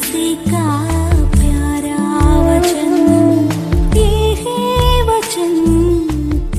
तुलसी का प्यारा वचन, ये है वचन।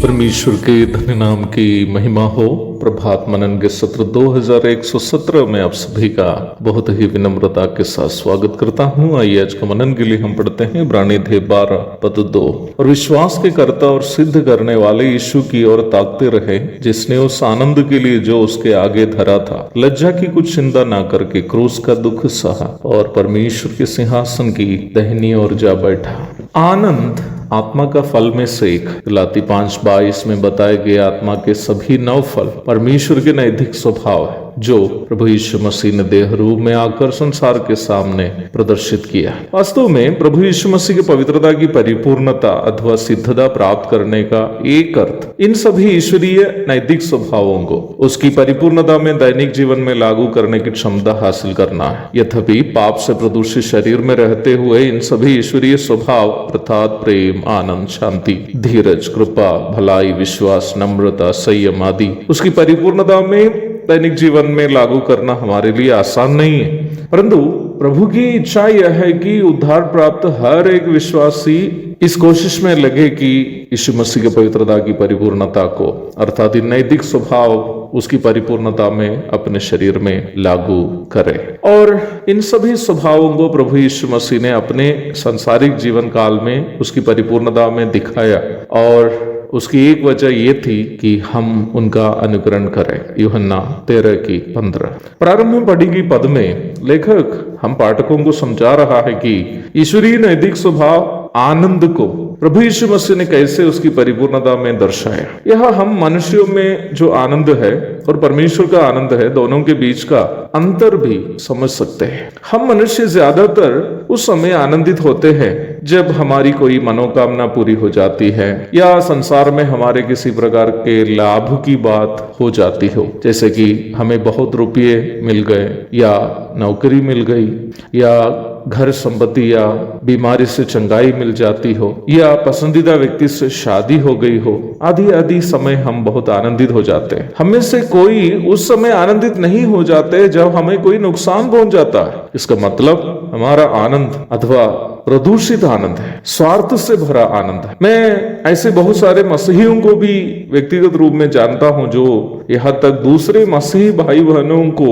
परमेश्वर के धन्य नाम की महिमा हो। प्रभात मनन के सत्र 2117 में आप सभी का बहुत ही विनम्रता के साथ स्वागत करता हूँ। आइए आज का मनन के लिए हम पढ़ते हैं इब्रानी अध्याय 12 पद 2। और विश्वास के कर्ता और सिद्ध करने वाले यीशु की ओर ताकते रहे, जिसने उस आनंद के लिए जो उसके आगे धरा था, लज्जा की कुछ चिंता ना करके क्रूस का दुख सहा और परमेश्वर के सिंहासन की दाहिनी ओर जा बैठा। आनंद आत्मा का फल में से एक। गलाती 5:22 में बताए गए आत्मा के सभी 9 फल परमेश्वर के नैतिक स्वभाव है, जो प्रभु यीशु मसीह ने देह रूप में आकर संसार के सामने प्रदर्शित किया। वास्तव में प्रभु यीशु मसीह की पवित्रता की परिपूर्णता अथवा सिद्धता प्राप्त करने का एक अर्थ इन सभी ईश्वरीय नैतिक स्वभावों को उसकी परिपूर्णता में दैनिक जीवन में लागू करने की क्षमता हासिल करना है। यद्यपि पाप से प्रदूषित शरीर में रहते हुए इन सभी ईश्वरीय स्वभाव अर्थात प्रेम, आनंद, शांति, धीरज, कृपा, भलाई, विश्वास, नम्रता, संयम आदि उसकी परिपूर्णता में दैनिक जीवन में लागू करना हमारे लिए आसान नहीं है। परंतु प्रभु की इच्छा यह है कि उद्धार प्राप्त हर एक विश्वासी इस कोशिश में लगे कि यीशु मसीह की पवित्रता की परिपूर्णता को अर्थात नैतिक स्वभाव उसकी परिपूर्णता में अपने शरीर में लागू करे। और इन सभी स्वभावों को प्रभु यीशु मसीह ने अपने सांसारिक जीवन काल में उसकी परिपूर्णता में दिखाया, और उसकी एक वजह ये थी कि हम उनका अनुकरण करें। यूहन्ना 13:15। प्रारंभ में पढ़ी गई पद में लेखक हम पाठकों को समझा रहा है कि ईश्वरीय नैतिक स्वभाव आनंद को प्रभु यीशु मसीह ने कैसे उसकी परिपूर्णता में दर्शाया। यह हम मनुष्यों में जो आनंद है और परमेश्वर का आनंद है, दोनों के बीच का अंतर भी समझ सकते हैं। हम मनुष्य ज्यादातर उस समय आनंदित होते हैं जब हमारी कोई मनोकामना पूरी हो जाती है या संसार में हमारे किसी प्रकार के लाभ की बात हो जाती हो, जैसे कि हमें बहुत रुपये मिल गए या नौकरी मिल गई या घर संपत्ति या बीमारी से चंगाई मिल जाती हो या पसंदीदा व्यक्ति से शादी हो गई हो, आदि आदि समय हम बहुत आनंदित हो जाते हैं। हमें से कोई उस समय आनंदित नहीं हो जाते जब हमें कोई नुकसान पहुंच जाता है। इसका मतलब हमारा आनंद अथवा प्रदूषित आनंद है, स्वार्थ से भरा आनंद है। मैं ऐसे बहुत सारे मसीहियों को भी व्यक्तिगत रूप में जानता हूं जो यहाँ तक दूसरे मसीही भाई बहनों को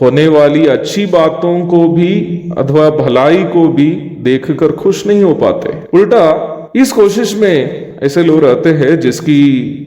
होने वाली अच्छी बातों को भी अथवा भलाई को भी देखकर खुश नहीं हो पाते। उल्टा इस कोशिश में ऐसे लोग रहते हैं जिसकी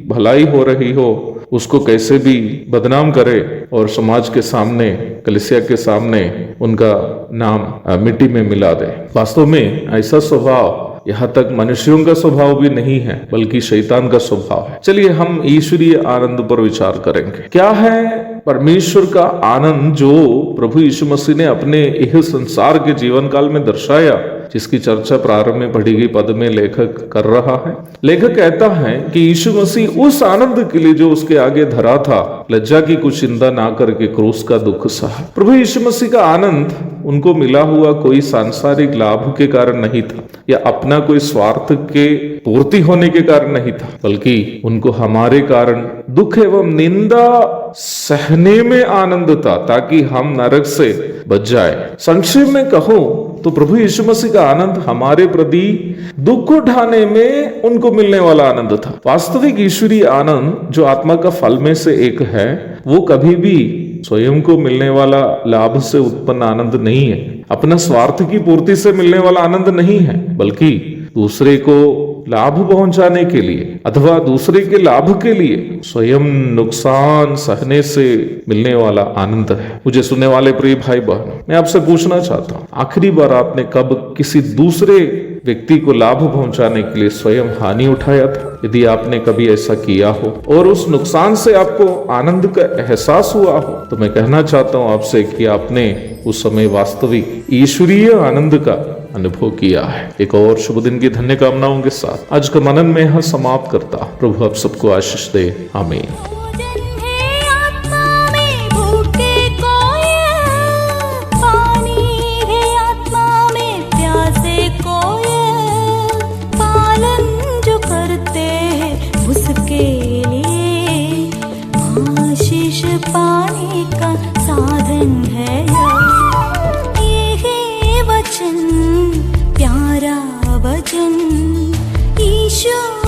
भलाई हो रही हो उसको कैसे भी बदनाम करे और समाज के सामने, कलीसिया के सामने उनका नाम मिट्टी में मिला दे। वास्तव में ऐसा स्वभाव यहाँ तक मनुष्यों का स्वभाव भी नहीं है, बल्कि शैतान का स्वभाव है। चलिए हम ईश्वरीय आनंद पर विचार करेंगे। क्या है परमेश्वर का आनंद जो प्रभु यीशु मसीह ने अपने यह संसार के जीवन काल में दर्शाया, जिसकी चर्चा प्रारंभ में पढ़ी गई पद में लेखक कर रहा है। लेखक कहता है कि यीशु मसीह उस आनंद के लिए जो उसके आगे धरा था, लज्जा की कुछ चिंता ना करके क्रूस का दुख सहा। प्रभु यीशु मसीह का आनंद उनको मिला हुआ कोई सांसारिक लाभ के कारण नहीं था या अपना कोई स्वार्थ के पूर्ति होने के कारण नहीं था, बल्कि उनको हमारे कारण दुख एवं निंदा सहने में आनंद था, ताकि हम नरक से बच जाए। संक्षेप में कहूं तो प्रभु यीशु मसीह का आनंद हमारे प्रति दुख उठाने में उनको मिलने वाला आनंद था। वास्तविक ईश्वरीय आनंद जो आत्मा का फल में से एक है, वो कभी भी स्वयं को मिलने वाला लाभ से उत्पन्न आनंद नहीं है, अपना स्वार्थ की पूर्ति से मिलने वाला आनंद नहीं है, बल्कि दूसरे को लाभ पहुंचाने के लिए अथवा दूसरे के लाभ के लिए स्वयं नुकसान सहने से मिलने वाला आनंद है। मुझे सुनने वाले प्रिय भाई बहन, मैं आपसे पूछना चाहता हूँ, आखिरी बार आपने कब किसी दूसरे व्यक्ति को लाभ पहुंचाने के लिए स्वयं हानि उठाया था? यदि आपने कभी ऐसा किया हो और उस नुकसान से आपको आनंद का एहसास हुआ हो, तो मैं कहना चाहता हूँ आपसे कि आपने उस समय वास्तविक ईश्वरीय आनंद का अनुभव किया है। एक और शुभ दिन की धन्य कामनाओं के साथ आज का मनन में यह समाप्त करता। प्रभु आप सबको आशीष दे। आमीन। पाने का साधन है, ये है प्यारा वचन ईशो